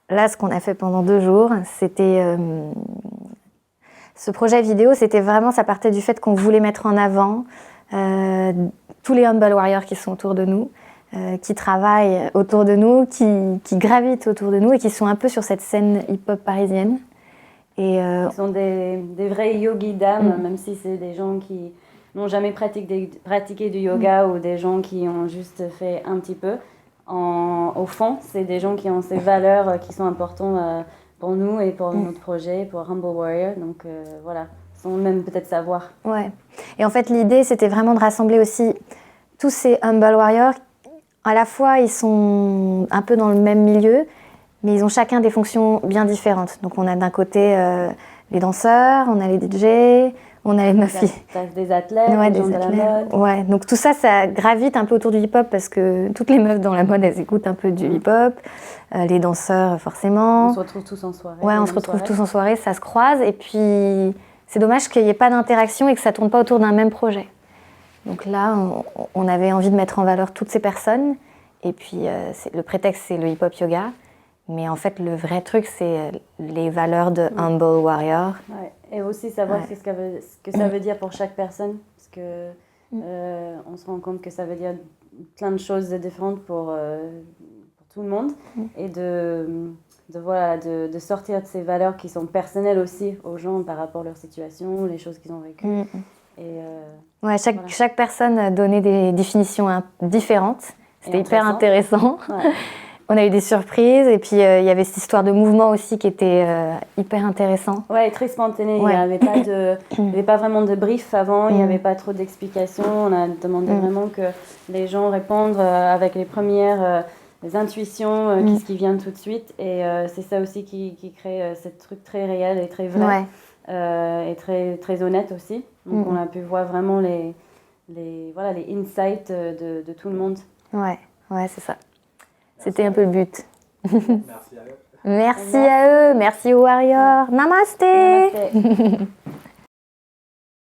là, ce qu'on a fait pendant 2 jours, c'était... ce projet vidéo, c'était vraiment, ça partait du fait qu'on voulait mettre en avant tous les Humble Warriors qui sont autour de nous, qui travaillent autour de nous, qui gravitent autour de nous et qui sont un peu sur cette scène hip-hop parisienne. Et Ils sont des vrais yogis d'âme, même si c'est des gens qui n'ont jamais pratiqué du yoga ou des gens qui ont juste fait un petit peu. Au fond, c'est des gens qui ont ces valeurs qui sont importantes pour nous et pour notre projet, pour Humble Warrior. Donc voilà, sans même peut-être savoir. Ouais. Et en fait, l'idée, c'était vraiment de rassembler aussi tous ces Humble Warriors. À la fois, ils sont un peu dans le même milieu, mais ils ont chacun des fonctions bien différentes. Donc on a d'un côté les danseurs, on a les DJ, on a les meufs qui... Des athlètes, ouais, des gens de la mode. Ouais, donc tout ça, ça gravite un peu autour du hip-hop parce que toutes les meufs dans la mode, elles écoutent un peu du hip-hop. Les danseurs, forcément. On se retrouve tous en soirée. Ouais, on se retrouve tous en soirée, ça se croise. Et puis, c'est dommage qu'il n'y ait pas d'interaction et que ça ne tourne pas autour d'un même projet. Donc là, on avait envie de mettre en valeur toutes ces personnes. Et puis, le prétexte, c'est le hip-hop yoga. Mais en fait, le vrai truc, c'est les valeurs de Humble Warrior. Ouais. Et aussi savoir ce que ça veut dire pour chaque personne. Parce que on se rend compte que ça veut dire plein de choses différentes pour tout le monde. Et de sortir de ces valeurs qui sont personnelles aussi aux gens par rapport à leur situation, les choses qu'ils ont vécues. Et, ouais, chaque personne donnait des définitions différentes. C'était hyper intéressant. Ouais. On a eu des surprises et puis il y avait cette histoire de mouvement aussi qui était hyper intéressant. Ouais, très spontané. Ouais. Il n'y avait pas vraiment de brief avant, il n'y avait pas trop d'explications. On a demandé vraiment que les gens répondent avec les premières les intuitions, qu'est-ce qui vient tout de suite. Et c'est ça aussi qui crée ce truc très réel et très vrai et très, très honnête aussi. Donc on a pu voir vraiment les insights de tout le monde. Ouais, c'est ça. C'était un peu le but. Merci à eux. Merci à eux, merci aux Warriors. Namasté. Namaste.